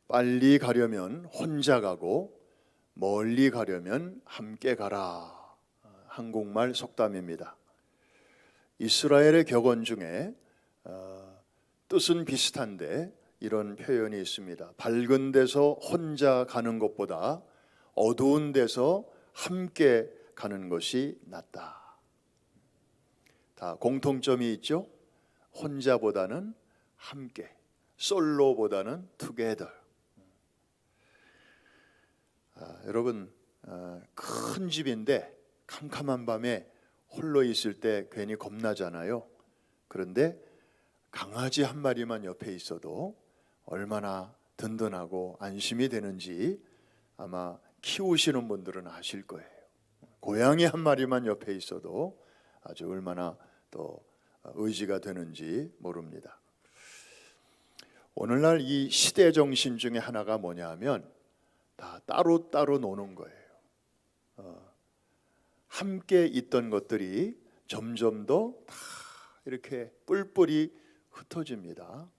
빨리 가려면 혼자 가고 멀리 가려면 함께 가라. 한국말 속담입니다. 이스라엘의 격언 중에 뜻은 비슷한데 이런 표현이 있습니다. 밝은 데서 혼자 가는 것보다 어두운 데서 함께 가는 것이 낫다. 다 공통점이 있죠. 혼자보다는 함께, 솔로보다는 투게더. 여러분, 큰 집인데 캄캄한 밤에 홀로 있을 때 괜히 겁나잖아요. 그런데 강아지 한 마리만 옆에 있어도 얼마나 든든하고 안심이 되는지 아마 키우시는 분들은 아실 거예요. 고양이 한 마리만 옆에 있어도 아주 얼마나 또 의지가 되는지 모릅니다. 오늘날 이 시대 정신 중에 하나가 뭐냐 하면 다 따로따로 노는 거예요. 함께 있던 것들이 점점 더 다 이렇게 뿔뿔이 흩어집니다.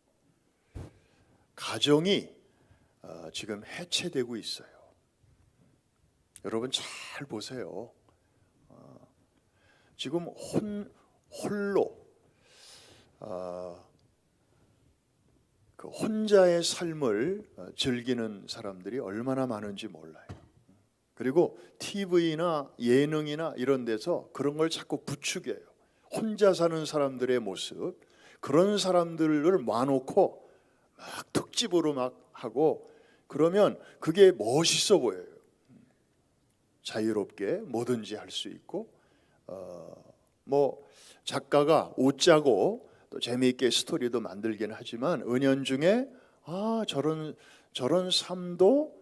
가정이 지금 해체되고 있어요. 여러분 잘 보세요. 지금 홀로 그 혼자의 삶을 즐기는 사람들이 얼마나 많은지 몰라요. 그리고 TV나 예능이나 이런 데서 그런 걸 자꾸 부추겨요. 혼자 사는 사람들의 모습, 그런 사람들을 놔놓고 막 특집으로 막 하고 그러면 그게 멋있어 보여요. 자유롭게 뭐든지 할 수 있고 뭐 작가가 웃자고 또 재미있게 스토리도 만들긴 하지만 은연중에 저런 삶도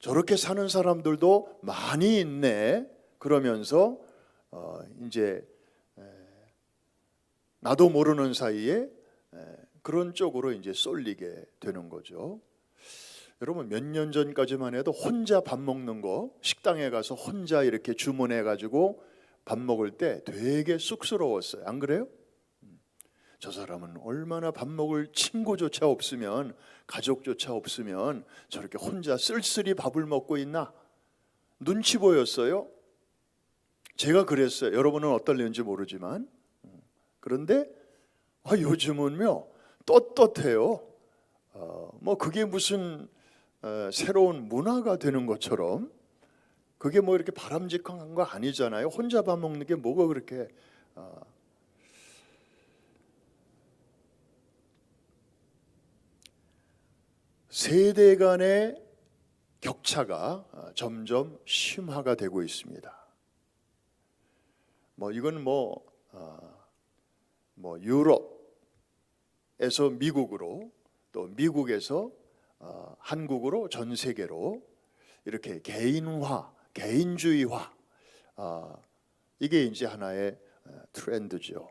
저렇게 사는 사람들도 많이 있네. 그러면서 이제 나도 모르는 사이에 그런 쪽으로 이제 쏠리게 되는 거죠. 여러분 몇 년 전까지만 해도 혼자 밥 먹는 거 식당에 가서 혼자 이렇게 주문해 가지고 밥 먹을 때 되게 쑥스러웠어요. 안 그래요? 저 사람은 얼마나 밥 먹을 친구조차 없으면 가족조차 없으면 저렇게 혼자 쓸쓸히 밥을 먹고 있나? 눈치 보였어요. 제가 그랬어요. 여러분은 어떨는지 모르지만 그런데 요즘은요 떳떳해요. 뭐 그게 무슨 새로운 문화가 되는 것처럼 그게 뭐 이렇게 바람직한 거 아니잖아요. 혼자 밥 먹는 게 뭐가 그렇게 세대 간의 격차가 점점 심화가 되고 있습니다. 뭐 이건 뭐 유럽에서 미국으로 또 미국에서 한국으로 전 세계로 이렇게 개인화, 개인주의화 이게 이제 하나의 트렌드죠.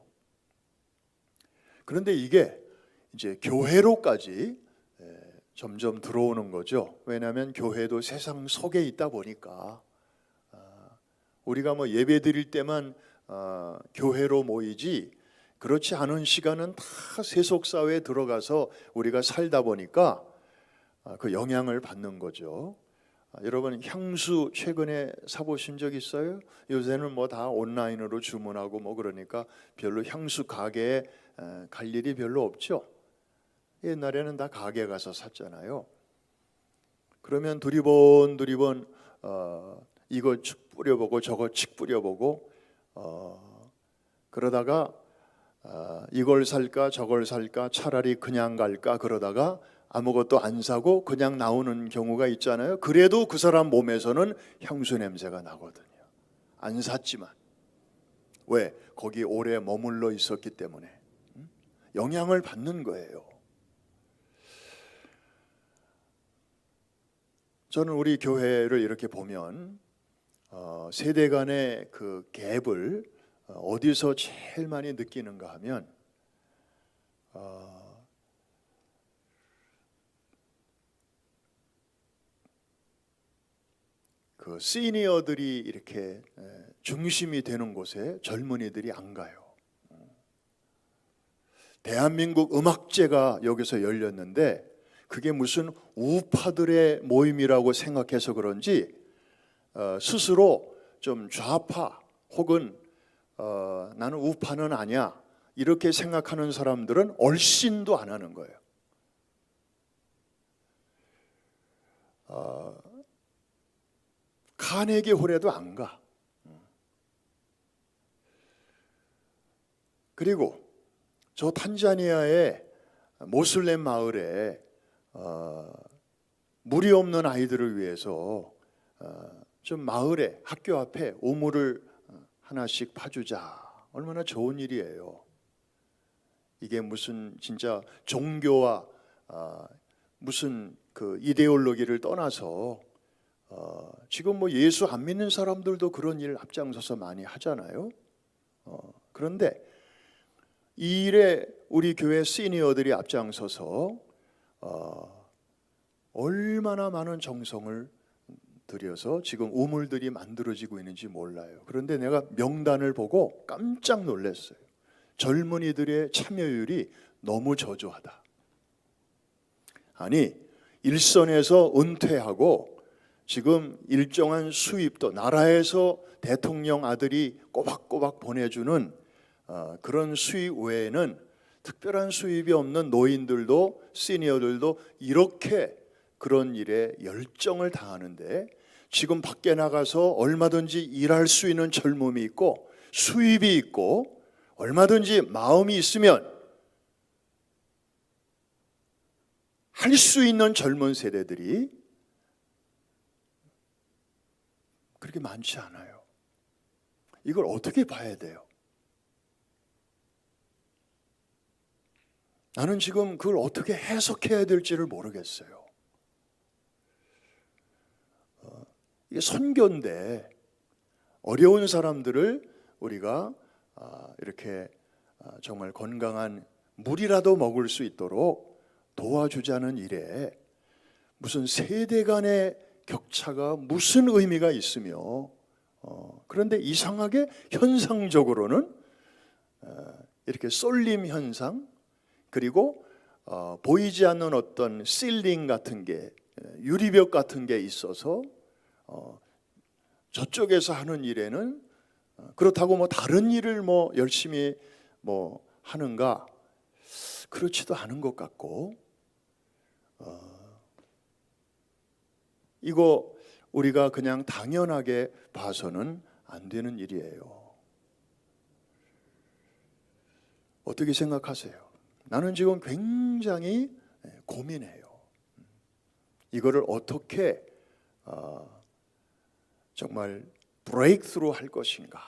그런데 이게 이제 교회로까지 점점 들어오는 거죠. 왜냐하면 교회도 세상 속에 있다 보니까 우리가 뭐 예배 드릴 때만 교회로 모이지 그렇지 않은 시간은 다 세속 사회에 들어가서 우리가 살다 보니까 그 영향을 받는 거죠. 여러분 향수 최근에 사보신 적 있어요? 요새는 뭐 다 온라인으로 주문하고 뭐 그러니까 별로 향수 가게에 갈 일이 별로 없죠. 옛날에는 다 가게 가서 샀잖아요. 그러면 두리번 이거 칙 뿌려보고 저거 칙 뿌려보고 그러다가 이걸 살까 저걸 살까 차라리 그냥 갈까 그러다가 아무것도 안 사고 그냥 나오는 경우가 있잖아요. 그래도 그 사람 몸에서는 향수 냄새가 나거든요. 안 샀지만. 왜? 거기 오래 머물러 있었기 때문에. 영향을 받는 거예요. 저는 우리 교회를 이렇게 보면 세대 간의 그 갭을 어디서 제일 많이 느끼는가 하면 그 시니어들이 이렇게 중심이 되는 곳에 젊은이들이 안 가요. 대한민국 음악제가 여기서 열렸는데 그게 무슨 우파들의 모임이라고 생각해서 그런지 스스로 좀 좌파 혹은 나는 우파는 아니야 이렇게 생각하는 사람들은 얼씬도 안 하는 거예요. 카네기 홀에도 안 가. 그리고 저 탄자니아의 모슬렘 마을에 물이 없는 아이들을 위해서 좀 마을에 학교 앞에 우물을 하나씩 파주자. 얼마나 좋은 일이에요. 이게 무슨 진짜 종교와 무슨 그 이데올로기를 떠나서 지금 뭐 예수 안 믿는 사람들도 그런 일 앞장서서 많이 하잖아요. 그런데 이 일에 우리 교회 시니어들이 앞장서서 얼마나 많은 정성을 들여서 지금 우물들이 만들어지고 있는지 몰라요. 그런데 내가 명단을 보고 깜짝 놀랐어요. 젊은이들의 참여율이 너무 저조하다. 아니 일선에서 은퇴하고 지금 일정한 수입도 나라에서 대통령 아들이 꼬박꼬박 보내주는 그런 수입 외에는 특별한 수입이 없는 노인들도 시니어들도 이렇게 그런 일에 열정을 다하는데 지금 밖에 나가서 얼마든지 일할 수 있는 젊음이 있고 수입이 있고 얼마든지 마음이 있으면 할 수 있는 젊은 세대들이 그렇게 많지 않아요. 이걸 어떻게 봐야 돼요? 나는 지금 그걸 어떻게 해석해야 될지를 모르겠어요. 이게 선교인데 어려운 사람들을 우리가 이렇게 정말 건강한 물이라도 먹을 수 있도록 도와주자는 일에 무슨 세대 간의 격차가 무슨 의미가 있으며 그런데 이상하게 현상적으로는 이렇게 쏠림 현상 그리고 보이지 않는 어떤 실링 같은 게 유리벽 같은 게 있어서 저쪽에서 하는 일에는 그렇다고 뭐 다른 일을 뭐 열심히 뭐 하는가 그렇지도 않은 것 같고 이거 우리가 그냥 당연하게 봐서는 안 되는 일이에요. 어떻게 생각하세요? 나는 지금 굉장히 고민해요. 이거를 어떻게 정말 브레이크스루 할 것인가?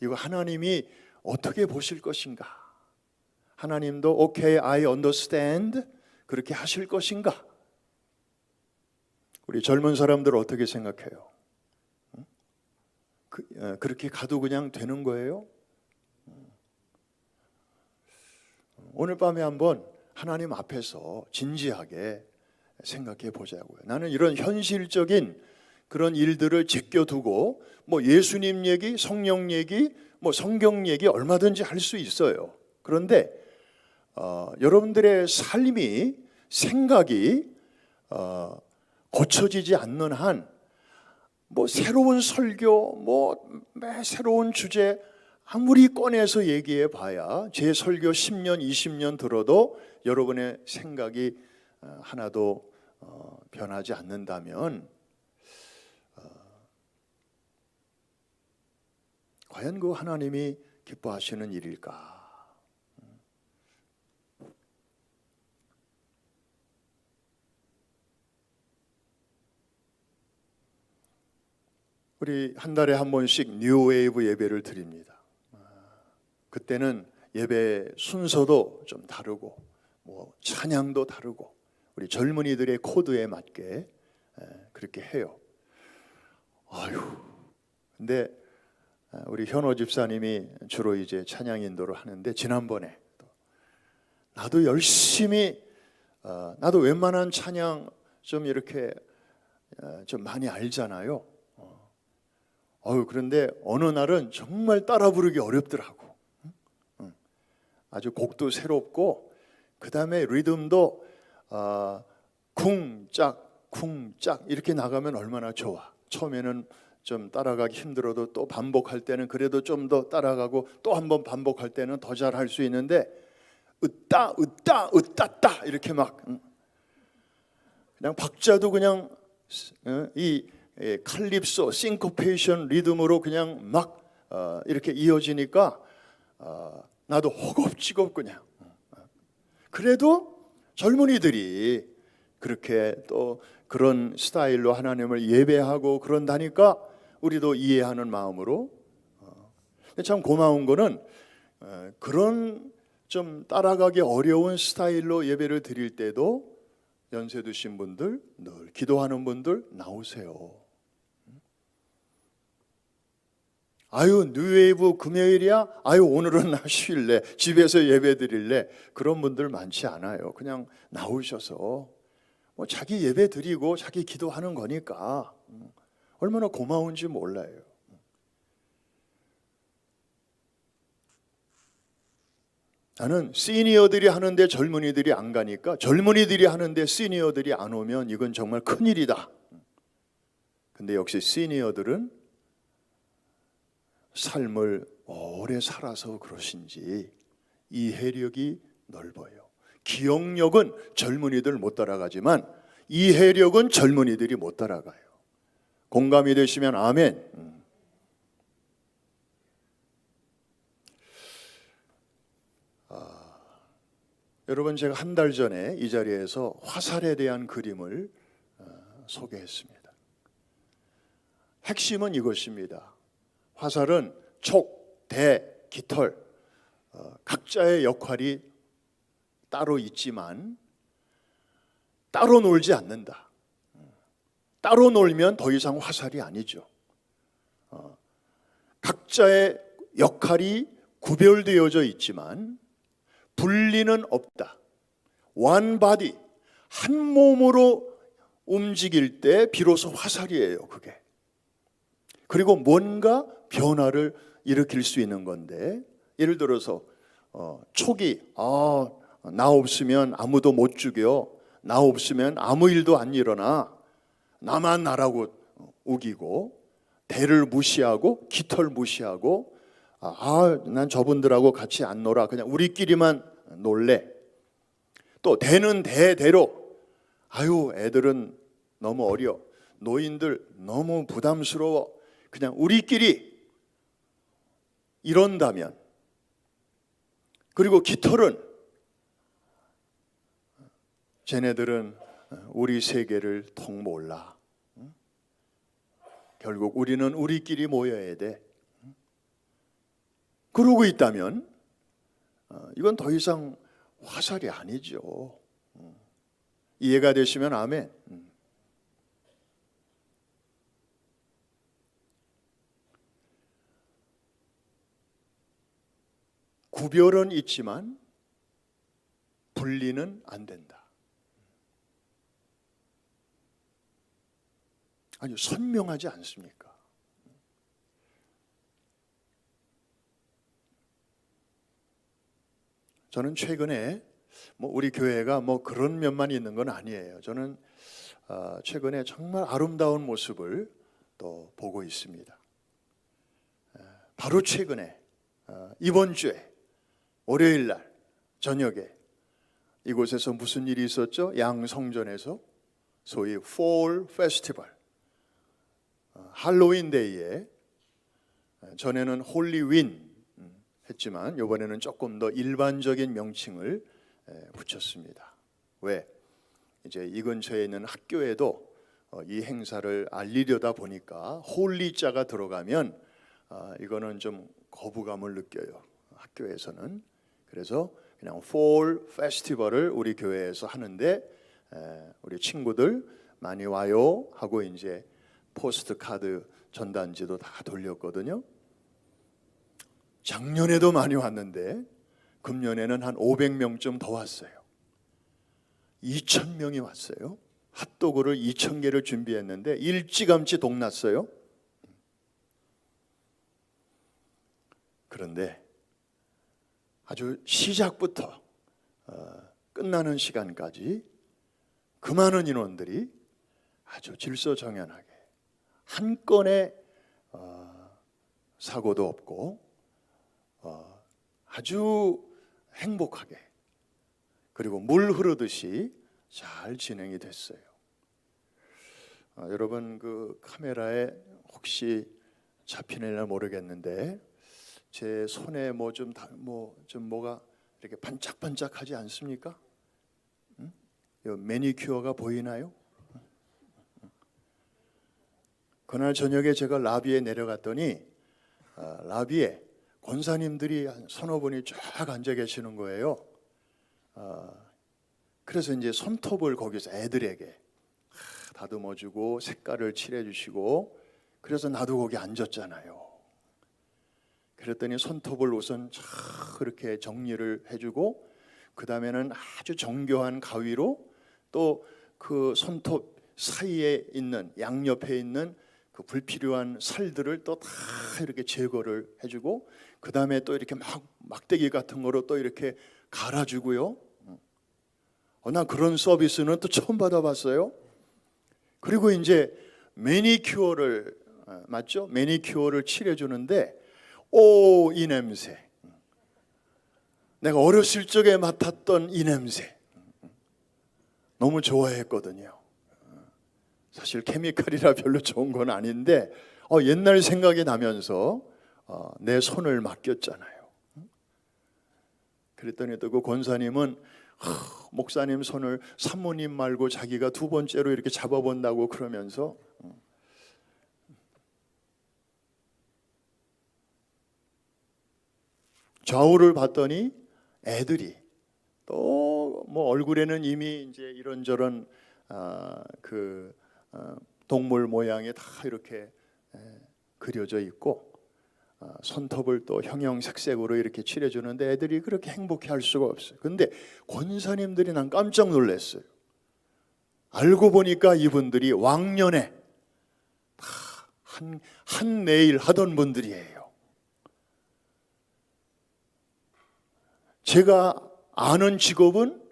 이거 하나님이 어떻게 보실 것인가? 하나님도 오케이, I understand 그렇게 하실 것인가? 우리 젊은 사람들 어떻게 생각해요? 그렇게 가도 그냥 되는 거예요? 오늘 밤에 한번 하나님 앞에서 진지하게 생각해 보자고요. 나는 이런 현실적인 그런 일들을 제껴두고 뭐 예수님 얘기, 성령 얘기, 뭐 성경 얘기 얼마든지 할 수 있어요. 그런데 여러분들의 삶이 생각이 고쳐지지 않는 한 뭐 새로운 설교, 뭐 새로운 주제 아무리 꺼내서 얘기해 봐야 제 설교 10년, 20년 들어도 여러분의 생각이 하나도 변하지 않는다면 과연 그 하나님이 기뻐하시는 일일까? 우리 한 달에 한 번씩 뉴웨이브 예배를 드립니다. 그때는 예배 순서도 좀 다르고 뭐 찬양도 다르고 우리 젊은이들의 코드에 맞게 그렇게 해요. 근데 우리 현호 집사님이 주로 이제 찬양 인도를 하는데 지난번에 나도 열심히 나도 웬만한 찬양 좀 이렇게 좀 많이 알잖아요. 그런데 어느 날은 정말 따라 부르기 어렵더라고. 아주 곡도 새롭고 그 다음에 리듬도 쿵짝 쿵짝 이렇게 나가면 얼마나 좋아. 처음에는 좀 따라가기 힘들어도 또 반복할 때는 그래도 좀 더 따라가고 또 한 번 반복할 때는 더 잘할 수 있는데 으따 으따 으따따 이렇게 막 그냥 박자도 그냥 이 칼립소 싱코페이션 리듬으로 그냥 막 이렇게 이어지니까 나도 허겁지겁 그냥. 그래도 젊은이들이 그렇게 또 그런 스타일로 하나님을 예배하고 그런다니까 우리도 이해하는 마음으로. 참 고마운 거는 그런 좀 따라가기 어려운 스타일로 예배를 드릴 때도 연세 드신 분들, 늘 기도하는 분들 나오세요. 아유 뉴웨이브 금요일이야? 아유 오늘은 나 쉴래, 집에서 예배 드릴래. 그런 분들 많지 않아요. 그냥 나오셔서 뭐 자기 예배 드리고 자기 기도하는 거니까 얼마나 고마운지 몰라요. 나는 시니어들이 하는데 젊은이들이 안 가니까 젊은이들이 하는데 시니어들이 안 오면 이건 정말 큰일이다. 근데 역시 시니어들은 삶을 오래 살아서 그러신지 이해력이 넓어요. 기억력은 젊은이들 못 따라가지만 이해력은 젊은이들이 못 따라가요. 공감이 되시면 아멘. 여러분 제가 한 달 전에 이 자리에서 화살에 대한 그림을 소개했습니다. 핵심은 이것입니다. 화살은 촉, 대, 깃털 각자의 역할이 따로 있지만 따로 놀지 않는다. 따로 놀면 더 이상 화살이 아니죠. 각자의 역할이 구별되어져 있지만 분리는 없다. one body, 한 몸으로 움직일 때 비로소 화살이에요, 그게. 그리고 뭔가 변화를 일으킬 수 있는 건데, 예를 들어서 촉이 나 없으면 아무도 못 죽여, 나 없으면 아무 일도 안 일어나, 나만 나라고 우기고, 대를 무시하고 깃털 무시하고, 난 저분들하고 같이 안 놀아, 그냥 우리끼리만 놀래. 또 대는 대대로 아유 애들은 너무 어려, 노인들 너무 부담스러워, 그냥 우리끼리 이런다면. 그리고 깃털은 쟤네들은 우리 세계를 통 몰라. 결국 우리는 우리끼리 모여야 돼. 그러고 있다면 이건 더 이상 화살이 아니죠. 이해가 되시면 아멘. 구별은 있지만 분리는 안 된다. 아주 선명하지 않습니까? 저는 최근에 우리 교회가 그런 면만 있는 건 아니에요. 저는 최근에 정말 아름다운 모습을 또 보고 있습니다. 바로 최근에 이번 주에 월요일 날 저녁에 이곳에서 무슨 일이 있었죠? 양성전에서 소위 Fall Festival, 할로윈 데이에, 전에는 홀리윈 했지만 이번에는 조금 더 일반적인 명칭을 붙였습니다. 왜? 이제 이 근처에 있는 학교에도 이 행사를 알리려다 보니까 홀리자가 들어가면 이거는 좀 거부감을 느껴요, 학교에서는. 그래서 그냥 Fall Festival을 우리 교회에서 하는데 우리 친구들 많이 와요 하고 이제 포스트 카드 전단지도 다 돌렸거든요. 작년에도 많이 왔는데 금년에는 한 500명쯤 더 왔어요. 2,000명이 왔어요. 핫도그를 2,000개를 준비했는데 일찌감치 동났어요. 그런데 아주 시작부터 끝나는 시간까지 그 많은 인원들이 아주 질서정연하게 한 건의 사고도 없고 아주 행복하게 그리고 물 흐르듯이 잘 진행이 됐어요. 여러분 그 카메라에 혹시 잡히느냐 모르겠는데 제 손에 뭐가 이렇게 반짝반짝하지 않습니까? 이 매니큐어가 보이나요? 그날 저녁에 제가 라비에 내려갔더니 라비에 권사님들이 한 서너 분이 쫙 앉아 계시는 거예요. 그래서 이제 손톱을 거기서 애들에게 다듬어주고 색깔을 칠해주시고 그래서 나도 거기 앉았잖아요. 그랬더니 손톱을 우선 그렇게 정리를 해주고 그 다음에는 아주 정교한 가위로 또 그 손톱 사이에 있는 양옆에 있는 그 불필요한 살들을 또 다 이렇게 제거를 해주고 그 다음에 또 이렇게 막대기 같은 거로 또 이렇게 갈아주고요. 나 그런 서비스는 또 처음 받아봤어요. 그리고 이제 매니큐어를 맞죠? 매니큐어를 칠해주는데 이 냄새, 내가 어렸을 적에 맡았던 이 냄새 너무 좋아했거든요. 사실 케미칼이라 별로 좋은 건 아닌데 옛날 생각이 나면서 내 손을 맡겼잖아요. 그랬더니 또 그 권사님은 목사님 손을 사모님 말고 자기가 두 번째로 이렇게 잡아본다고 그러면서 좌우를 봤더니 애들이 또 뭐 얼굴에는 이미 이제 이런저런 동물 모양이 다 이렇게 그려져 있고 손톱을 또 형형색색으로 이렇게 칠해주는데 애들이 그렇게 행복해할 수가 없어요. 근데 권사님들이 난 깜짝 놀랐어요. 알고 보니까 이분들이 왕년에 한 내일 하던 분들이에요. 제가 아는 직업은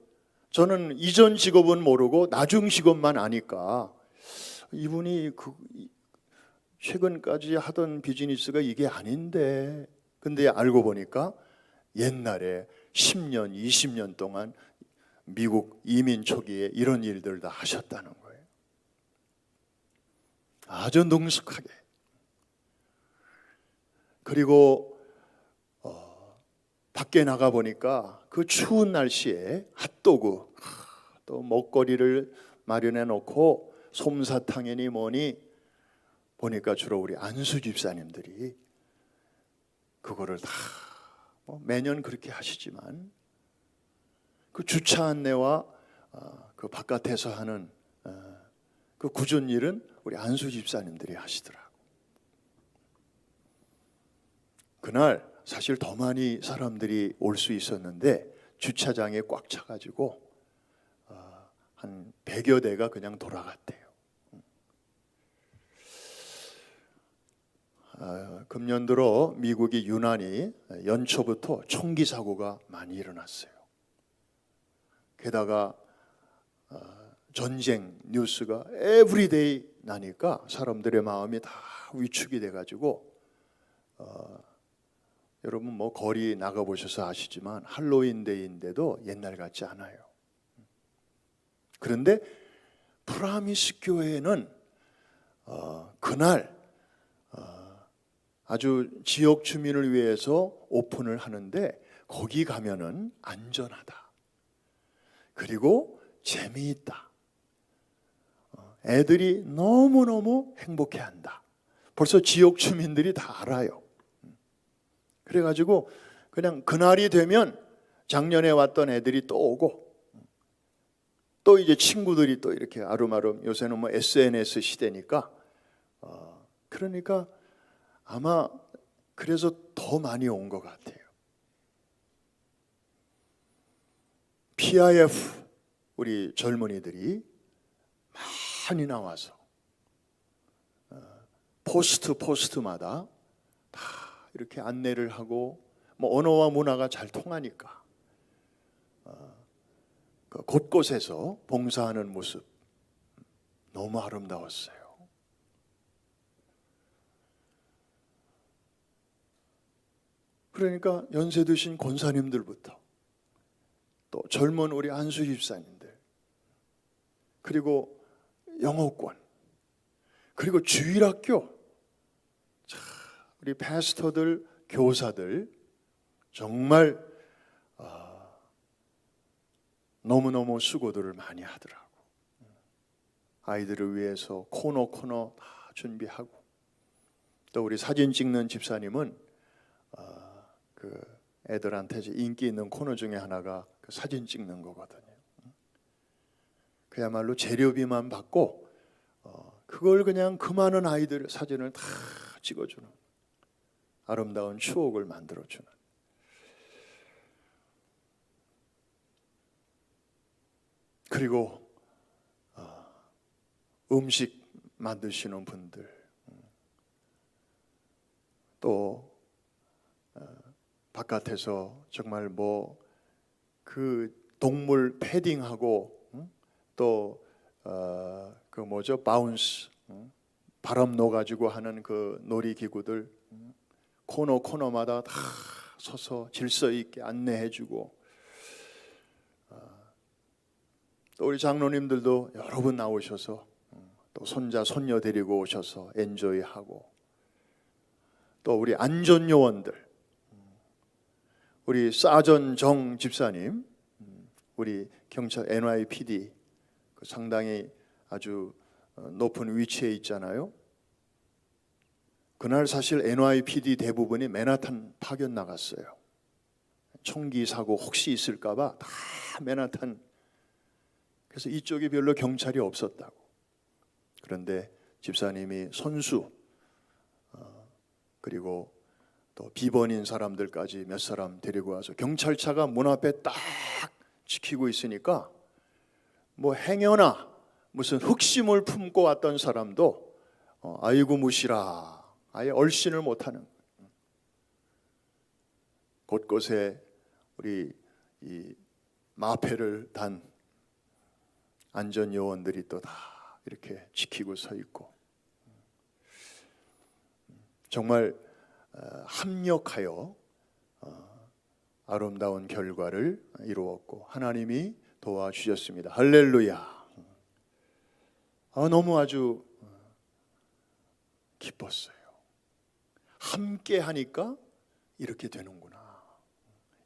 저는 이전 직업은 모르고 나중 직업만 아니까 이분이 최근까지 하던 비즈니스가 이게 아닌데 근데 알고 보니까 옛날에 10년, 20년 동안 미국 이민 초기에 이런 일들 다 하셨다는 거예요. 아주 능숙하게. 그리고 밖에 나가 보니까 그 추운 날씨에 핫도그 또 먹거리를 마련해 놓고 솜사탕이니 뭐니 보니까 주로 우리 안수 집사님들이 그거를 다 매년 그렇게 하시지만 그 주차 안내와 그 바깥에서 하는 그 굳은 일은 우리 안수 집사님들이 하시더라고. 그날 사실 더 많이 사람들이 올 수 있었는데 주차장에 꽉 차가지고 한 100여 대가 그냥 돌아갔대요. 금년 들어 미국이 유난히 연초부터 총기 사고가 많이 일어났어요. 게다가 전쟁 뉴스가 에브리데이 나니까 사람들의 마음이 다 위축이 돼가지고 여러분 뭐 거리 나가보셔서 아시지만 할로윈데이인데도 옛날 같지 않아요. 그런데 프라미스 교회는 그날 아주 지역 주민을 위해서 오픈을 하는데 거기 가면은 안전하다. 그리고 재미있다. 애들이 너무너무 행복해한다. 벌써 지역 주민들이 다 알아요. 그래가지고 그냥 그날이 되면 작년에 왔던 애들이 또 오고 또 이제 친구들이 또 이렇게 아름아름 요새는 뭐 SNS 시대니까 그러니까 아마 그래서 더 많이 온 것 같아요. PIF 우리 젊은이들이 많이 나와서 포스트마다 다 이렇게 안내를 하고 뭐 언어와 문화가 잘 통하니까 곳곳에서 봉사하는 모습 너무 아름다웠어요. 그러니까 연세 드신 권사님들부터 또 젊은 우리 안수 집사님들, 그리고 영어권, 그리고 주일학교, 우리 패스터들, 교사들 정말 너무너무 수고들을 많이 하더라고. 아이들을 위해서 코너 다 준비하고, 또 우리 사진 찍는 집사님은 그 애들한테 인기 있는 코너 중에 하나가 그 사진 찍는 거거든요. 그야말로 재료비만 받고 그걸 그냥 그 많은 아이들 사진을 다 찍어주는, 아름다운 추억을 만들어주는. 그리고 음식 만드시는 분들, 또 바깥에서 정말 그 동물 패딩하고, 또 그 뭐죠, 바운스, 바람 넣어가지고 하는 그 놀이기구들, 코너마다 다 서서 질서 있게 안내해주고, 또 우리 장로님들도 여러 분 나오셔서 또 손자 손녀 데리고 오셔서 엔조이하고, 또 우리 안전요원들, 우리 사전 정 집사님, 우리 경찰 NYPD 상당히 아주 높은 위치에 있잖아요. 그날 사실 NYPD 대부분이 맨하탄 파견 나갔어요. 총기 사고 혹시 있을까봐 다 맨하탄. 그래서 이쪽이 별로 경찰이 없었다고. 그런데 집사님이 선수, 그리고 또 비번인 사람들까지 몇 사람 데리고 와서 경찰차가 문 앞에 딱 지키고 있으니까 뭐 행여나 무슨 흑심을 품고 왔던 사람도 아이고 무시라, 아예 얼씬을 못하는, 곳곳에 우리 이 마패를 단 안전요원들이 또 다 이렇게 지키고 서 있고, 정말 합력하여 아름다운 결과를 이루었고 하나님이 도와주셨습니다. 할렐루야. 너무 아주 기뻤어요. 함께 하니까 이렇게 되는구나.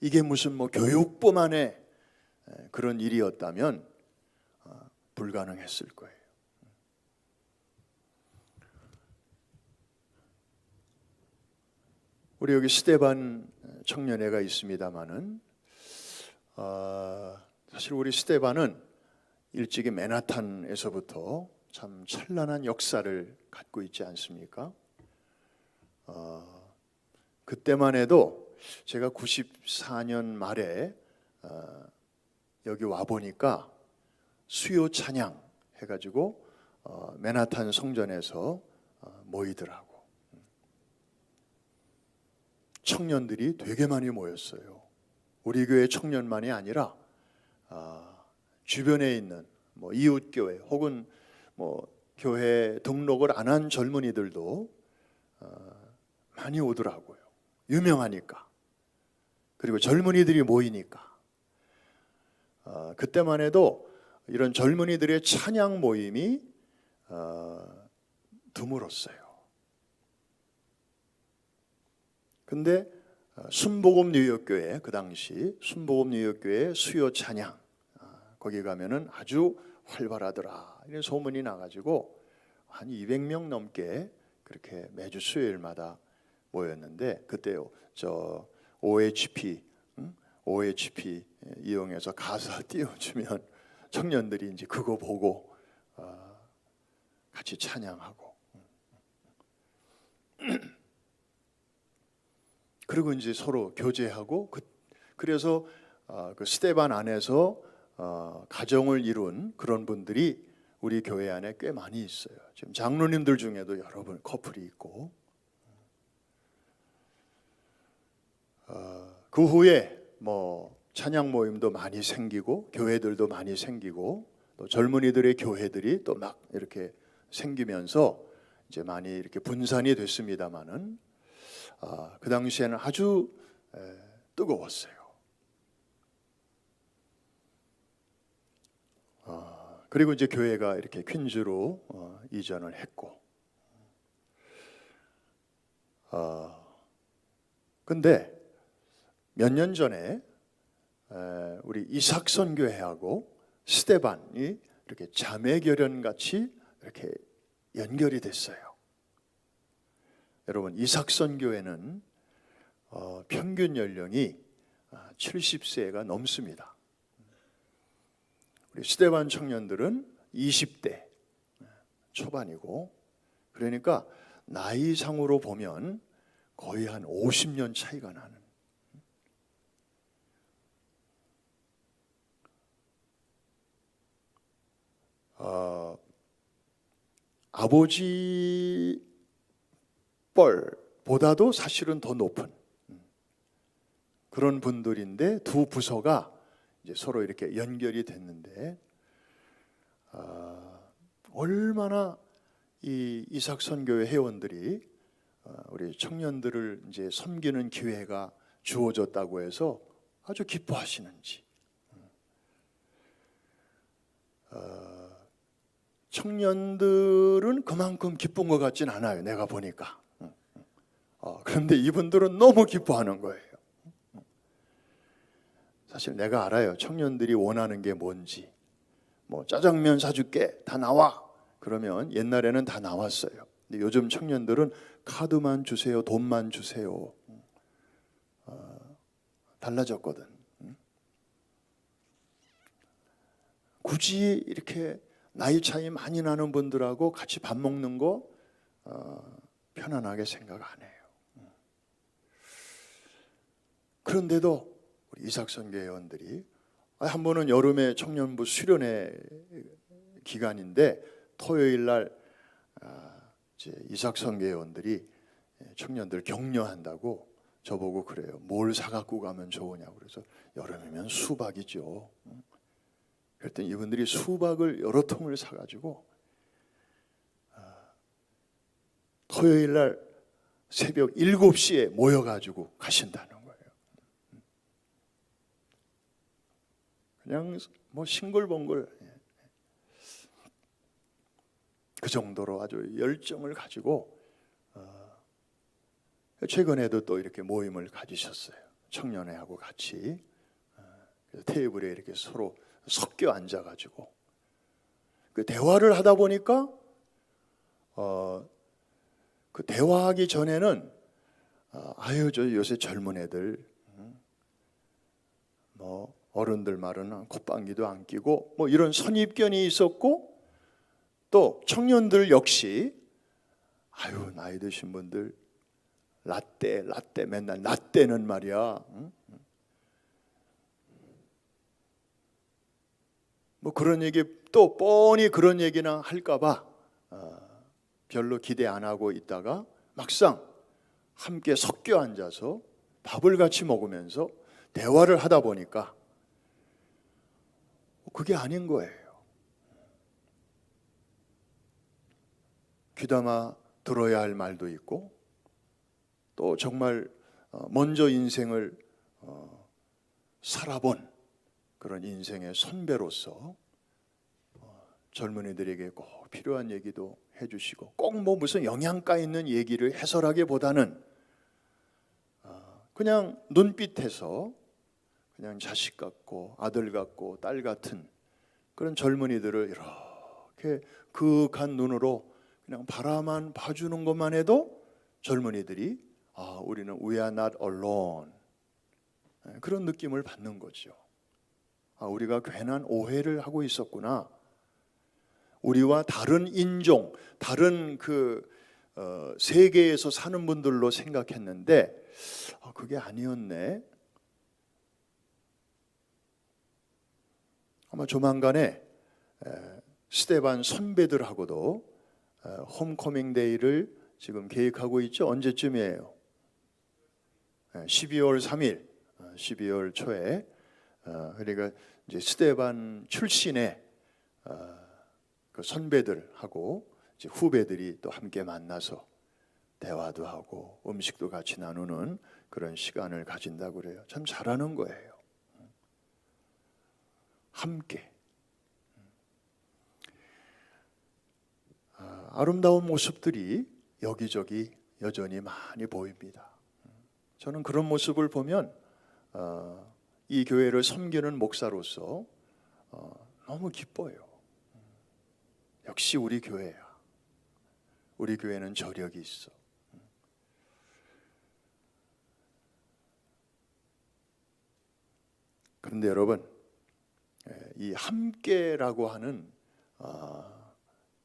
이게 무슨 교육부만의 그런 일이었다면 불가능했을 거예요. 우리 여기 스데반 청년회가 있습니다마는 사실 우리 스데반은 일찍이 맨하탄에서부터 참 찬란한 역사를 갖고 있지 않습니까? 그때만 해도 제가 94년 말에 여기 와 보니까 수요 찬양 해가지고 맨하탄 성전에서 모이더라고. 청년들이 되게 많이 모였어요. 우리 교회 청년만이 아니라 주변에 있는 이웃 교회 혹은 교회 등록을 안 한 젊은이들도 많이 오더라고요. 유명하니까. 그리고 젊은이들이 모이니까. 그때만 해도 이런 젊은이들의 찬양 모임이 드물었어요. 근데 순복음 뉴욕교회, 그 당시 순복음 뉴욕교회 수요 찬양, 거기 가면은 아주 활발하더라 이런 소문이 나가지고 한 200명 넘게 그렇게 매주 수요일마다 모였는데, 그때 저 OHP 이용해서 가사 띄워주면 청년들이 이제 그거 보고 같이 찬양하고, 그리고 이제 서로 교제하고, 그래서 그 스데반 안에서 가정을 이룬 그런 분들이 우리 교회 안에 꽤 많이 있어요. 지금 장로님들 중에도 여러분 커플이 있고, 그 후에 찬양 모임도 많이 생기고 교회들도 많이 생기고, 또 젊은이들의 교회들이 또 막 이렇게 생기면서 이제 많이 이렇게 분산이 됐습니다만은 그 당시에는 아주 뜨거웠어요. 그리고 이제 교회가 이렇게 퀸즈로 이전을 했고, 근데 몇 년 전에 우리 이삭선 교회하고 스데반이 이렇게 자매결연 같이 이렇게 연결이 됐어요. 여러분, 이삭선 교회는 평균 연령이 70세가 넘습니다. 우리 스데반 청년들은 20대 초반이고, 그러니까 나이상으로 보면 거의 한 50년 차이가 나는. 아버지 뻘보다도 사실은 더 높은 그런 분들인데, 두 부서가 이제 서로 이렇게 연결이 됐는데, 얼마나 이 이삭선교회 회원들이 우리 청년들을 이제 섬기는 기회가 주어졌다고 해서 아주 기뻐하시는지. 청년들은 그만큼 기쁜 것 같진 않아요, 내가 보니까. 그런데 이분들은 너무 기뻐하는 거예요. 사실 내가 알아요, 청년들이 원하는 게 뭔지. 뭐 짜장면 사줄게, 다 나와. 그러면 옛날에는 다 나왔어요. 근데 요즘 청년들은 카드만 주세요, 돈만 주세요. 달라졌거든. 굳이 이렇게 나이 차이 많이 나는 분들하고 같이 밥 먹는 거 편안하게 생각 안 해요. 그런데도 우리 이삭선교 회원들이, 한 번은 여름에 청년부 수련회 기간인데 토요일 날 이제 이삭선교 회원들이 청년들 격려한다고 저보고 그래요. 뭘 사갖고 가면 좋으냐고. 그래서 여름이면 수박이죠. 그랬더니 이분들이 수박을 여러 통을 사가지고 토요일 날 새벽 7시에 모여가지고 가신다는 거예요. 그냥 뭐 싱글벙글 그 정도로 아주 열정을 가지고 최근에도 또 이렇게 모임을 가지셨어요. 청년회하고 같이 테이블에 이렇게 서로 섞여 앉아가지고 그 대화를 하다 보니까 그 대화하기 전에는 아유 저 요새 젊은 애들 뭐 어른들 말은 콧방귀도 안 끼고 뭐 이런 선입견이 있었고, 또 청년들 역시 아유 나이 드신 분들 라떼 맨날 라떼는 말이야 뭐 그런 얘기, 또 뻔히 그런 얘기나 할까봐 별로 기대 안 하고 있다가 막상 함께 섞여 앉아서 밥을 같이 먹으면서 대화를 하다 보니까 그게 아닌 거예요. 귀담아 들어야 할 말도 있고, 또 정말 먼저 인생을 살아본 그런 인생의 선배로서 젊은이들에게 꼭 필요한 얘기도 해주시고, 꼭 뭐 무슨 영양가 있는 얘기를 해설하기보다는 그냥 눈빛에서 그냥 자식 같고 아들 같고 딸 같은 그런 젊은이들을 이렇게 그윽한 눈으로 그냥 바라만 봐주는 것만 해도 젊은이들이 우리는 we are not alone 그런 느낌을 받는 거죠. 우리가 괜한 오해를 하고 있었구나. 우리와 다른 인종, 다른 그 세계에서 사는 분들로 생각했는데 그게 아니었네. 아마 조만간에 스데반 선배들하고도 홈커밍 데이를 지금 계획하고 있죠. 언제쯤이에요? 12월 3일, 12월 초에. 그러니까 이제 스데반 출신의 그 선배들하고 이제 후배들이 또 함께 만나서 대화도 하고 음식도 같이 나누는 그런 시간을 가진다고 그래요. 참 잘하는 거예요. 함께. 아름다운 모습들이 여기저기 여전히 많이 보입니다. 저는 그런 모습을 보면 이 교회를 섬기는 목사로서 너무 기뻐요. 역시 우리 교회야. 우리 교회는 저력이 있어. 그런데 여러분, 이 함께라고 하는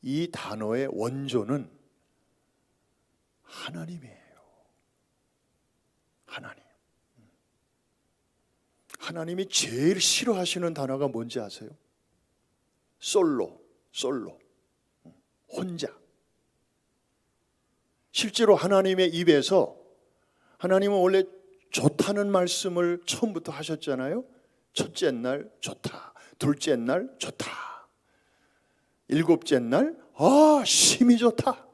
이 단어의 원조는 하나님이에요. 하나님. 하나님이 제일 싫어하시는 단어가 뭔지 아세요? 솔로. 혼자. 실제로 하나님의 입에서 하나님은 원래 좋다는 말씀을 처음부터 하셨잖아요. 첫째 날 좋다. 둘째 날 좋다. 일곱째 날 심히 좋다.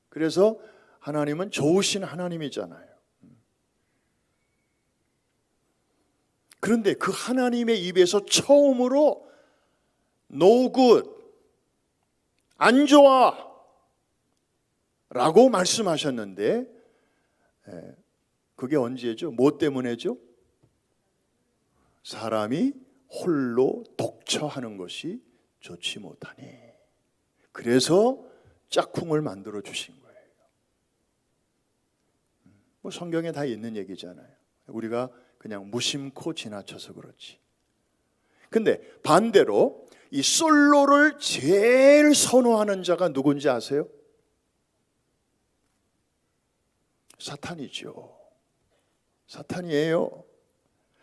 그래서 하나님은 좋으신 하나님이잖아요. 그런데 그 하나님의 입에서 처음으로 no good, 안 좋아 라고 말씀하셨는데 그게 언제죠? 뭐 때문에죠? 사람이 홀로 독처하는 것이 좋지 못하니. 그래서 짝꿍을 만들어 주신 거예요. 뭐 성경에 다 있는 얘기잖아요. 우리가 그냥 무심코 지나쳐서 그렇지. 근데 반대로 이 솔로를 제일 선호하는 자가 누군지 아세요? 사탄이죠. 사탄이에요.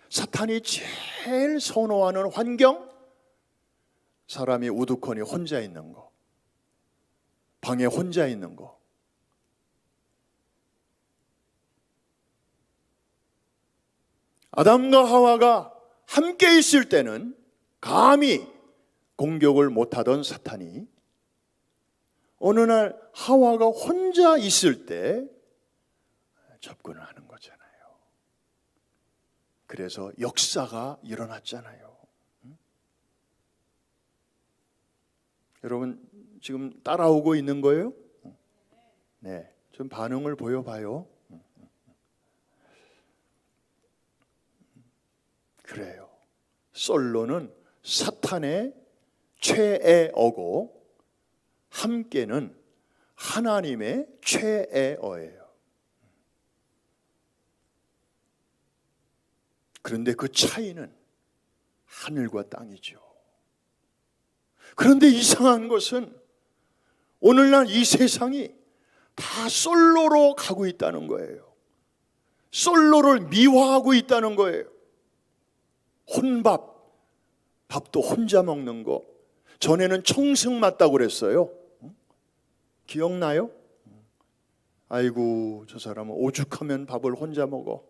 사탄이 제일 선호하는 환경, 사람이 우두커니 혼자 있는 거, 방에 혼자 있는 거. 아담과 하와가 함께 있을 때는 감히 공격을 못하던 사탄이 어느 날 하와가 혼자 있을 때 접근을 하는 거잖아요. 그래서 역사가 일어났잖아요. 여러분 지금 따라오고 있는 거예요? 네, 좀 반응을 보여봐요. 그래요. 솔로는 사탄의 최애어고 함께는 하나님의 최애어예요. 그런데 그 차이는 하늘과 땅이죠. 그런데 이상한 것은 오늘날 이 세상이 다 솔로로 가고 있다는 거예요. 솔로를 미화하고 있다는 거예요. 혼밥, 밥도 혼자 먹는 거. 전에는 청승 맞다고 그랬어요. 기억나요? 아이고 저 사람은 오죽하면 밥을 혼자 먹어.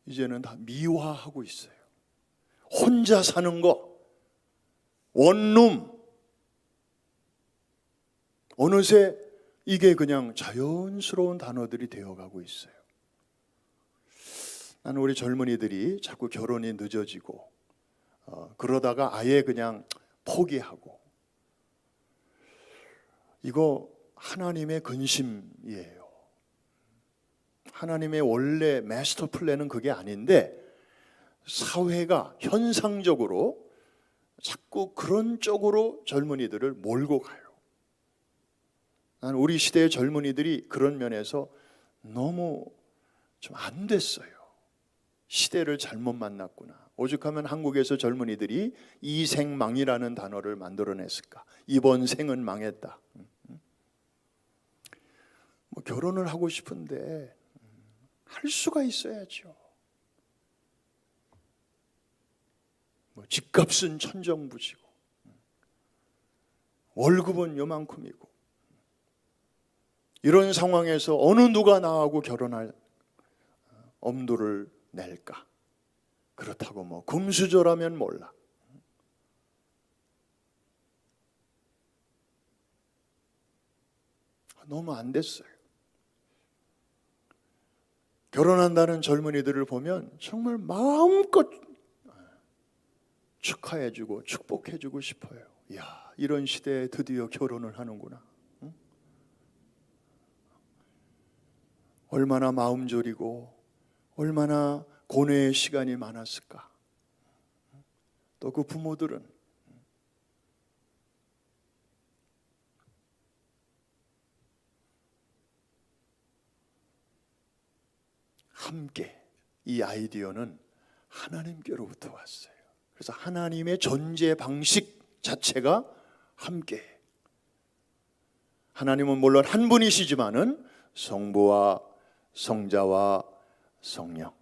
이제는 다 미화하고 있어요. 혼자 사는 거, 원룸. 어느새 이게 그냥 자연스러운 단어들이 되어가고 있어요. 나는 우리 젊은이들이 자꾸 결혼이 늦어지고 그러다가 아예 그냥 포기하고, 이거 하나님의 근심이에요. 하나님의 원래 마스터 플랜은 그게 아닌데 사회가 현상적으로 자꾸 그런 쪽으로 젊은이들을 몰고 가요. 나는 우리 시대의 젊은이들이 그런 면에서 너무 좀 안 됐어요. 시대를 잘못 만났구나. 오죽하면 한국에서 젊은이들이 이생망이라는 단어를 만들어냈을까. 이번 생은 망했다. 뭐 결혼을 하고 싶은데 할 수가 있어야죠. 뭐 집값은 천정부지고 월급은 요만큼이고, 이런 상황에서 어느 누가 나하고 결혼할 엄두를 낼까? 그렇다고 뭐 금수저라면 몰라. 너무 안 됐어요. 결혼한다는 젊은이들을 보면 정말 마음껏 축하해주고 축복해주고 싶어요. 이야, 이런 시대에 드디어 결혼을 하는구나. 응? 얼마나 마음 졸이고 얼마나 고뇌의 시간이 많았을까. 또 그 부모들은 함께, 이 아이디어는 하나님께로부터 왔어요. 그래서 하나님의 존재 방식 자체가 함께. 하나님은 물론 한 분이시지만은 성부와 성자와 성령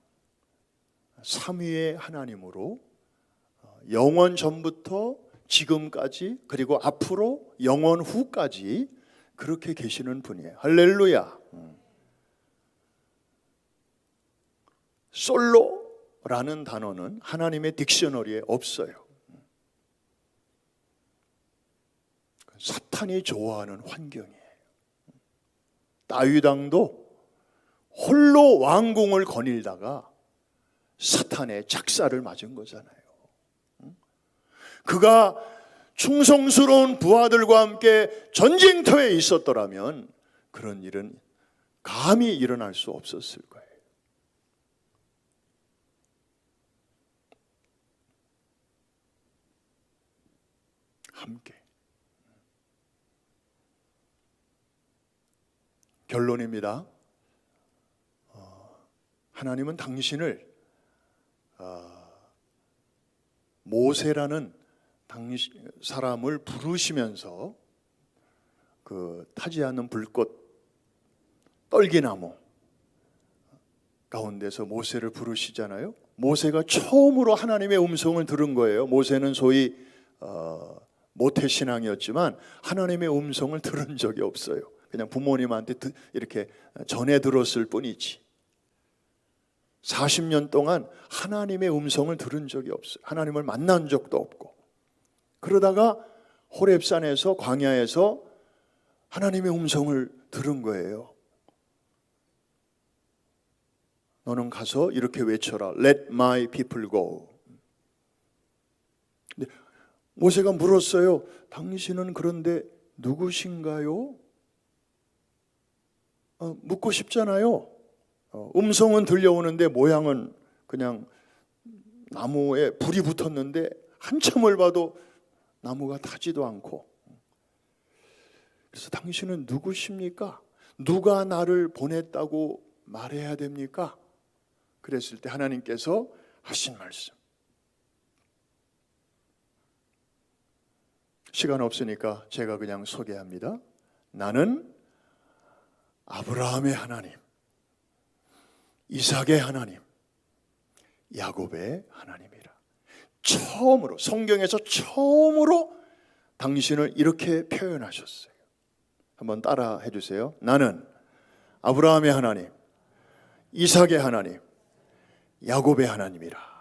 삼위의 하나님으로 영원 전부터 지금까지 그리고 앞으로 영원 후까지 그렇게 계시는 분이에요. 할렐루야. 솔로라는 단어는 하나님의 딕셔너리에 없어요. 사탄이 좋아하는 환경이에요. 다윗 왕도 홀로 왕궁을 거닐다가 사탄의 작사를 맞은 거잖아요. 그가 충성스러운 부하들과 함께 전쟁터에 있었더라면 그런 일은 감히 일어날 수 없었을 거예요. 함께. 결론입니다. 하나님은 당신을 모세라는 사람을 부르시면서 그 타지 않는 불꽃 떨기나무 가운데서 모세를 부르시잖아요. 모세가 처음으로 하나님의 음성을 들은 거예요. 모세는 소위 모태신앙이었지만 하나님의 음성을 들은 적이 없어요. 그냥 부모님한테 이렇게 전해 들었을 뿐이지. 40년 동안 하나님의 음성을 들은 적이 없어요. 하나님을 만난 적도 없고. 그러다가 호렙산에서 광야에서 하나님의 음성을 들은 거예요. 너는 가서 이렇게 외쳐라. Let my people go. 근데 모세가 물었어요. 당신은 그런데 누구신가요? 묻고 싶잖아요. 음성은 들려오는데 모양은 그냥 나무에 불이 붙었는데 한참을 봐도 나무가 타지도 않고. 그래서 당신은 누구십니까? 누가 나를 보냈다고 말해야 됩니까? 그랬을 때 하나님께서 하신 말씀. 시간 없으니까 제가 그냥 소개합니다. 나는 아브라함의 하나님, 이삭의 하나님, 야곱의 하나님이라. 처음으로, 성경에서 처음으로 당신을 이렇게 표현하셨어요. 한번 따라 해주세요. 나는 아브라함의 하나님, 이삭의 하나님, 야곱의 하나님이라.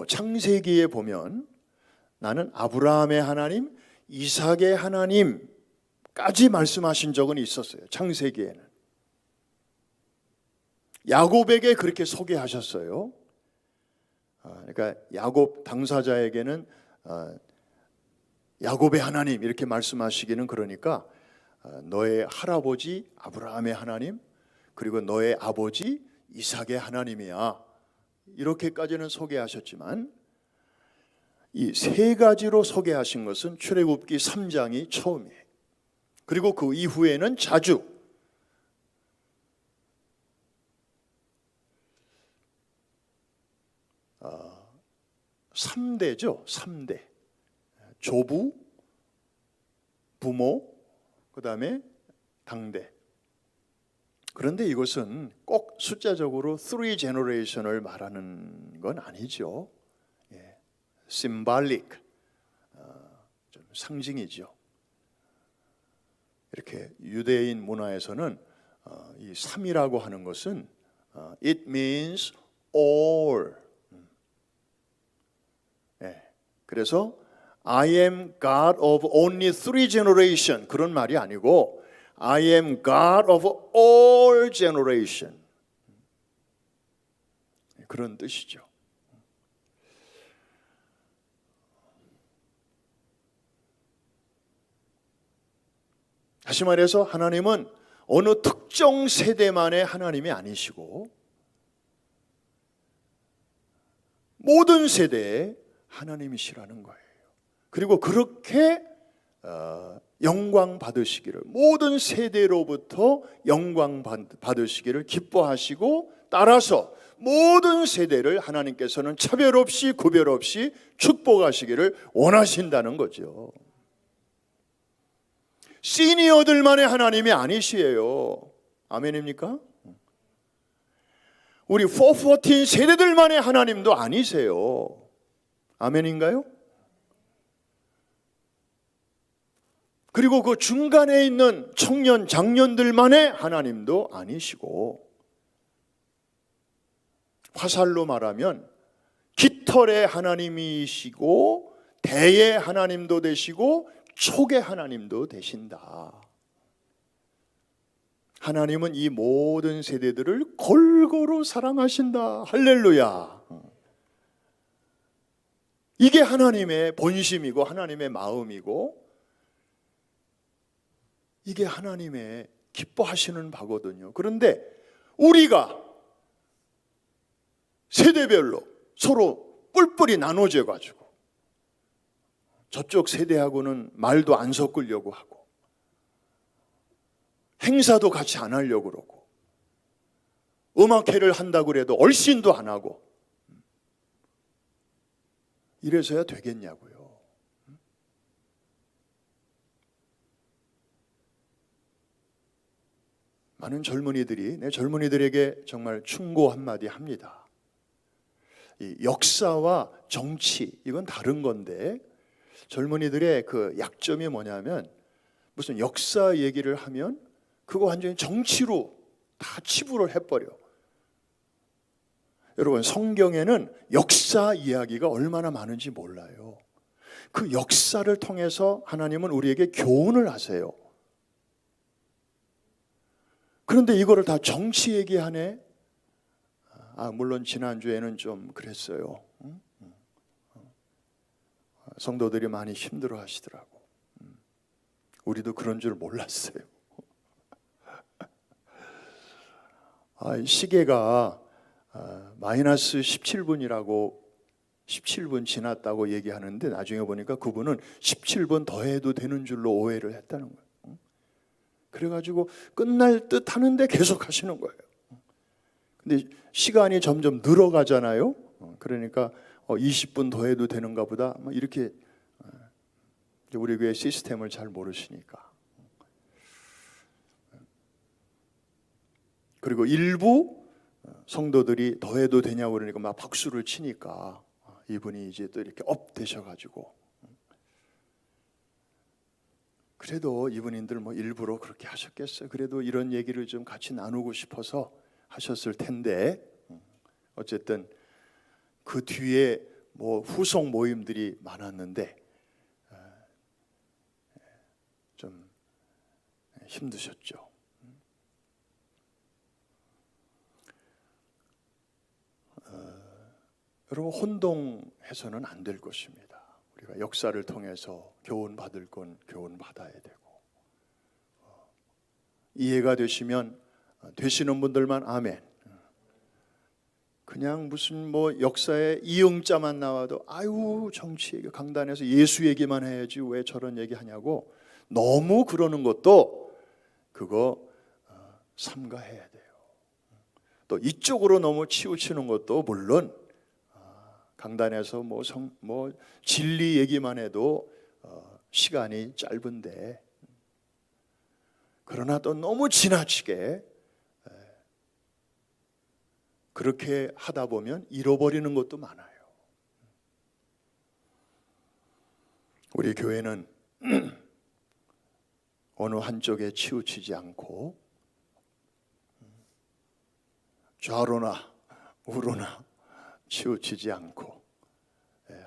창세기에 보면 나는 아브라함의 하나님, 이삭의 하나님까지 말씀하신 적은 있었어요. 창세기에는. 야곱에게 그렇게 소개하셨어요. 그러니까 야곱 당사자에게는 야곱의 하나님 이렇게 말씀하시기는 그러니까 너의 할아버지 아브라함의 하나님 그리고 너의 아버지 이삭의 하나님이야. 이렇게까지는 소개하셨지만 이 세 가지로 소개하신 것은 출애굽기 3장이 처음이에요. 그리고 그 이후에는 자주 3대죠. 3대. 조부, 부모, 그 다음에 당대. 그런데 이것은 꼭 숫자적으로 3 generation을 말하는 건 아니죠. symbolic, 좀 상징이죠. 이렇게 유대인 문화에서는 이 3이라고 하는 것은 it means all. 그래서 I am God of only 3 generation 그런 말이 아니고 I am God of all generation. 그런 뜻이죠. 다시 말해서 하나님은 어느 특정 세대만의 하나님이 아니시고 모든 세대에 하나님이시라는 거예요. 그리고 그렇게 영광 받으시기를, 모든 세대로부터 영광 받으시기를 기뻐하시고, 따라서 모든 세대를 하나님께서는 차별 없이 구별 없이 축복하시기를 원하신다는 거죠. 시니어들만의 하나님이 아니시에요. 아멘입니까? 우리 414 세대들만의 하나님도 아니세요. 아멘인가요? 그리고 그 중간에 있는 청년, 장년들만의 하나님도 아니시고, 화살로 말하면 깃털의 하나님이시고 대의 하나님도 되시고 촉의 하나님도 되신다. 하나님은 이 모든 세대들을 골고루 사랑하신다. 할렐루야. 이게 하나님의 본심이고 하나님의 마음이고 이게 하나님의 기뻐하시는 바거든요. 그런데 우리가 세대별로 서로 뿔뿔이 나눠져 가지고 저쪽 세대하고는 말도 안 섞으려고 하고 행사도 같이 안 하려고 그러고 음악회를 한다고 그래도 얼씬도 안 하고 이래서야 되겠냐고요. 많은 젊은이들이 내 젊은이들에게 정말 충고 한마디 합니다. 이 역사와 정치 이건 다른 건데 젊은이들의 그 약점이 뭐냐면 무슨 역사 얘기를 하면 그거 완전히 정치로 다 치부를 해버려. 여러분 성경에는 역사 이야기가 얼마나 많은지 몰라요. 그 역사를 통해서 하나님은 우리에게 교훈을 하세요. 그런데 이거를 다 정치 얘기하네. 물론 지난주에는 좀 그랬어요. 성도들이 많이 힘들어 하시더라고. 우리도 그런 줄 몰랐어요. 시계가 마이너스 17분이라고 17분 지났다고 얘기하는데 나중에 보니까 그분은 17분 더해도 되는 줄로 오해를 했다는 거예요. 그래가지고 끝날 듯 하는데 계속 하시는 거예요. 근데 시간이 점점 늘어가잖아요. 그러니까 20분 더해도 되는가 보다 이렇게 우리 교회 시스템을 잘 모르시니까. 그리고 일부 성도들이 더해도 되냐고 그러니까 막 박수를 치니까 이분이 이제 또 이렇게 업 되셔가지고 그래도 이분인들 뭐 일부러 그렇게 하셨겠어요. 그래도 이런 얘기를 좀 같이 나누고 싶어서 하셨을 텐데 어쨌든 그 뒤에 뭐 후속 모임들이 많았는데 좀 힘드셨죠. 여러분 혼동해서는 안 될 것입니다. 우리가 역사를 통해서 교훈 받을 건 교훈 받아야 되고 이해가 되시면 되시는 분들만 아멘. 그냥 무슨 뭐 역사에 이응자만 나와도 아유 정치 얘기 강단에서 예수 얘기만 해야지 왜 저런 얘기 하냐고 너무 그러는 것도 그거 삼가해야 돼요. 또 이쪽으로 너무 치우치는 것도 물론 강단에서 뭐 진리 얘기만 해도 시간이 짧은데 그러나 또 너무 지나치게 그렇게 하다 보면 잃어버리는 것도 많아요. 우리 교회는 어느 한쪽에 치우치지 않고 좌로나 우로나 치우치지 않고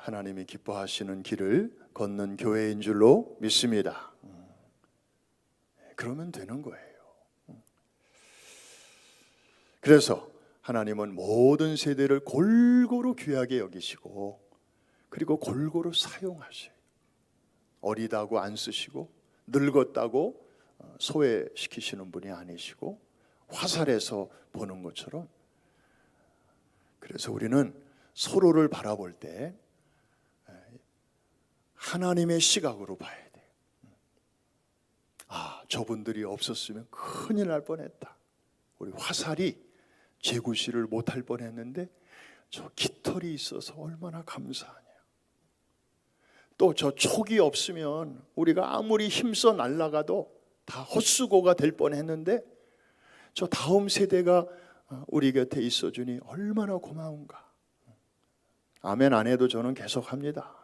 하나님이 기뻐하시는 길을 걷는 교회인 줄로 믿습니다. 그러면 되는 거예요. 그래서 하나님은 모든 세대를 골고루 귀하게 여기시고 그리고 골고루 사용하셔요. 어리다고 안 쓰시고 늙었다고 소외시키시는 분이 아니시고 화살에서 보는 것처럼, 그래서 우리는 서로를 바라볼 때 하나님의 시각으로 봐야 돼요. 아, 저분들이 없었으면 큰일 날 뻔했다. 우리 화살이 제구실을 못할 뻔했는데 저 깃털이 있어서 얼마나 감사하냐. 또 저 촉이 없으면 우리가 아무리 힘써 날아가도 다 헛수고가 될 뻔했는데 저 다음 세대가 우리 곁에 있어주니 얼마나 고마운가. 아멘 안 해도 저는 계속합니다.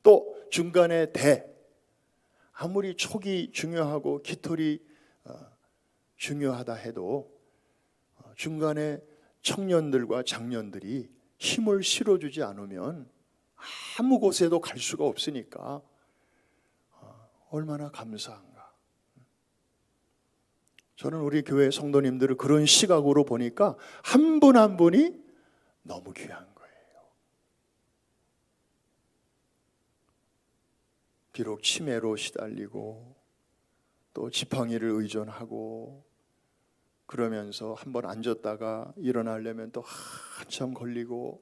또 중간에 아무리 촉이 중요하고 깃털이 중요하다 해도 중간에 청년들과 장년들이 힘을 실어주지 않으면 아무 곳에도 갈 수가 없으니까 얼마나 감사한가. 저는 우리 교회 성도님들을 그런 시각으로 보니까 한 분 한 분이 너무 귀한 거예요. 비록 치매로 시달리고 또 지팡이를 의존하고 그러면서 한번 앉았다가 일어나려면 또 한참 걸리고,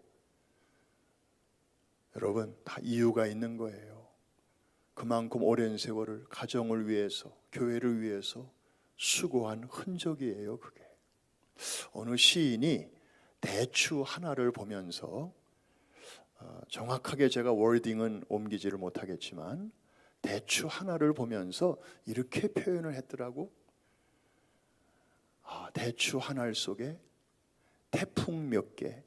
여러분 다 이유가 있는 거예요. 그만큼 오랜 세월을 가정을 위해서 교회를 위해서 수고한 흔적이에요. 그게 어느 시인이 대추 하나를 보면서 정확하게 제가 워딩은 옮기지를 못하겠지만 대추 하나를 보면서 이렇게 표현을 했더라고. 대추 하나 속에 태풍 몇 개,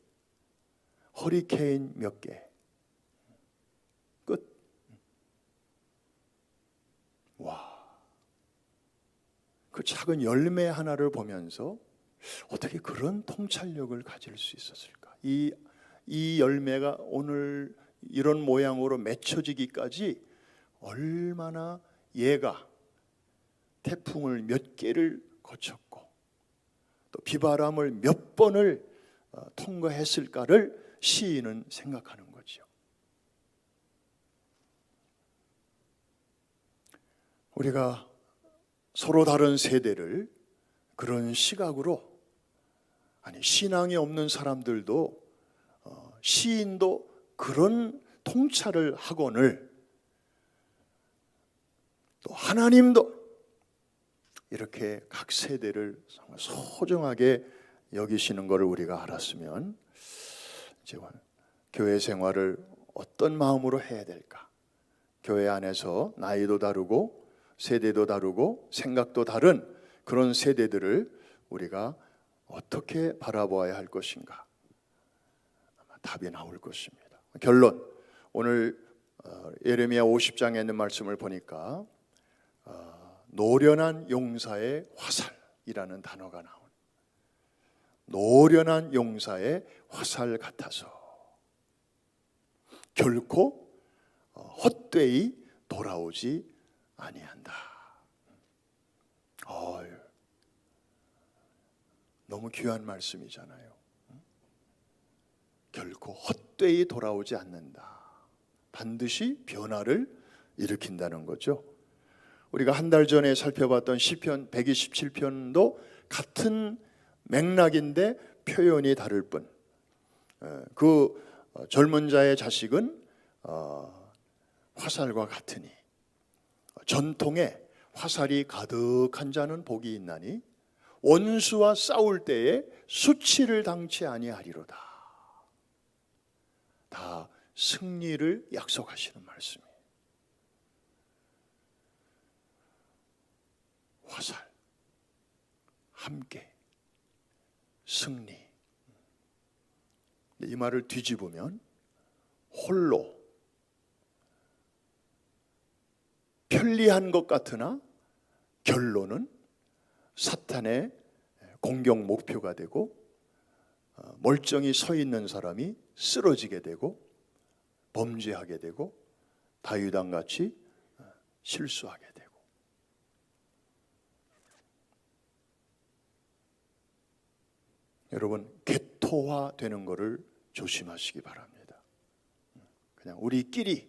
허리케인 몇 개, 끝. 와, 그 작은 열매 하나를 보면서 어떻게 그런 통찰력을 가질 수 있었을까? 이 열매가 오늘 이런 모양으로 맺혀지기까지 얼마나 얘가 태풍을 몇 개를 거쳤고 또 비바람을 몇 번을 통과했을까를 시인은 생각하는 거죠. 우리가 서로 다른 세대를 그런 시각으로, 아니 신앙이 없는 사람들도 시인도 그런 통찰을 하거늘 또 하나님도 이렇게 각 세대를 정말 소중하게 여기시는 것을 우리가 알았으면 이제 교회 생활을 어떤 마음으로 해야 될까? 교회 안에서 나이도 다르고 세대도 다르고 생각도 다른 그런 세대들을 우리가 어떻게 바라보아야 할 것인가? 아마 답이 나올 것입니다. 결론, 오늘 예레미야 50장에 있는 말씀을 보니까 노련한 용사의 화살이라는 단어가 나오는, 노련한 용사의 화살 같아서 결코 헛되이 돌아오지 아니한다. 너무 귀한 말씀이잖아요. 결코 헛되이 돌아오지 않는다. 반드시 변화를 일으킨다는 거죠. 우리가 한 달 전에 살펴봤던 시편 127편도 같은 맥락인데 표현이 다를 뿐, 그 젊은 자의 자식은 화살과 같으니 전통에 화살이 가득한 자는 복이 있나니 원수와 싸울 때에 수치를 당치 아니하리로다. 다 승리를 약속하시는 말씀이에요. 화살, 함께, 승리. 이 말을 뒤집으면 홀로, 편리한 것 같으나 결론은 사탄의 공격 목표가 되고 멀쩡히 서 있는 사람이 쓰러지게 되고 범죄하게 되고 다윗왕같이 실수하게 되고, 여러분 개토화 되는 것을 조심하시기 바랍니다. 그냥 우리끼리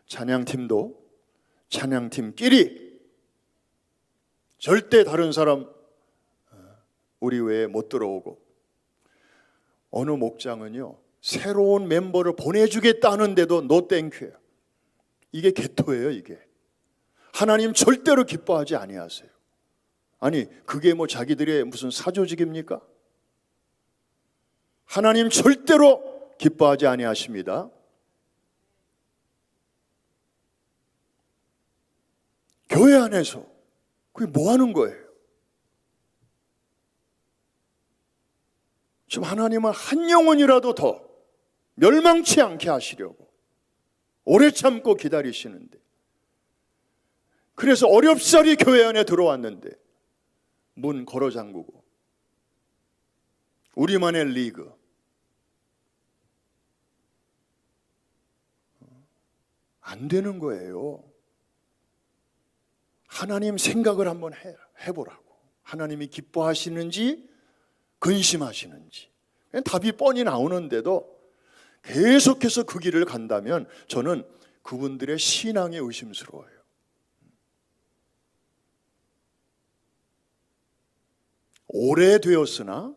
찬양팀도 찬양팀끼리 절대 다른 사람 우리 외에 못 들어오고, 어느 목장은요 새로운 멤버를 보내주겠다 하는데도 노 땡큐예요. 이게 개토예요. 이게 하나님 절대로 기뻐하지 아니하세요. 아니 그게 뭐 자기들의 무슨 사조직입니까? 하나님 절대로 기뻐하지 아니하십니다. 교회 안에서 그게 뭐 하는 거예요? 지금 하나님은 한 영혼이라도 더 멸망치 않게 하시려고 오래 참고 기다리시는데, 그래서 어렵사리 교회 안에 들어왔는데 문 걸어 잠그고 우리만의 리그, 안 되는 거예요. 하나님 생각을 한번 해보라고. 하나님이 기뻐하시는지 근심하시는지. 답이 뻔히 나오는데도 계속해서 그 길을 간다면 저는 그분들의 신앙이 의심스러워요. 오래되었으나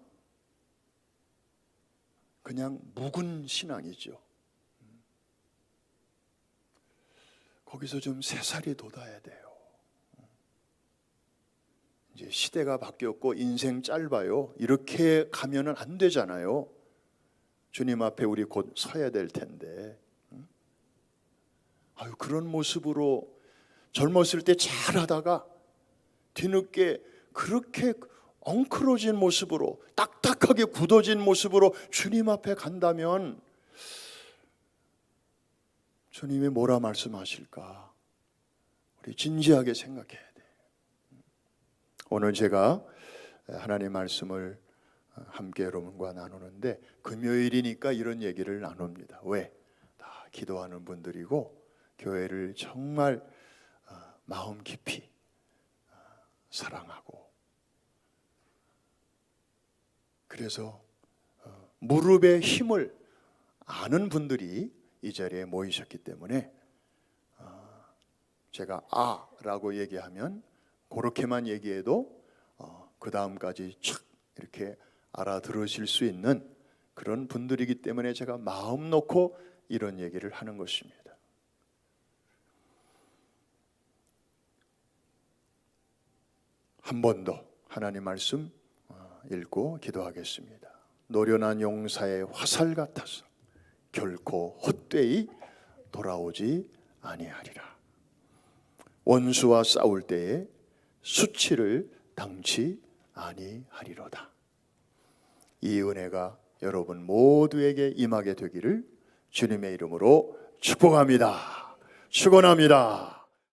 그냥 묵은 신앙이죠. 거기서 좀 새살이 돋아야 돼요. 이제 시대가 바뀌었고 인생 짧아요. 이렇게 가면은 안 되잖아요. 주님 앞에 우리 곧 서야 될 텐데. 아유, 그런 모습으로 젊었을 때 잘하다가 뒤늦게 그렇게 엉클어진 모습으로, 딱딱하게 굳어진 모습으로 주님 앞에 간다면 주님이 뭐라 말씀하실까? 우리 진지하게 생각해야 돼. 오늘 제가 하나님 말씀을 함께 여러분과 나누는데 금요일이니까 이런 얘기를 나눕니다. 왜? 다 기도하는 분들이고 교회를 정말 마음 깊이 사랑하고, 그래서 무릎의 힘을 아는 분들이 이 자리에 모이셨기 때문에 제가 라고 얘기하면 그렇게만 얘기해도 그 다음까지 촥 이렇게 알아들으실 수 있는 그런 분들이기 때문에 제가 마음 놓고 이런 얘기를 하는 것입니다. 한 번 더 하나님 말씀 읽고 기도하겠습니다. 노련한 용사의 화살 같아서 결코 헛되이 돌아오지 아니하리라. 원수와 싸울 때에 수치를 당치 아니하리로다. 이 은혜가 여러분 모두에게 임하게 되기를 주님의 이름으로 축복합니다. 축원합니다.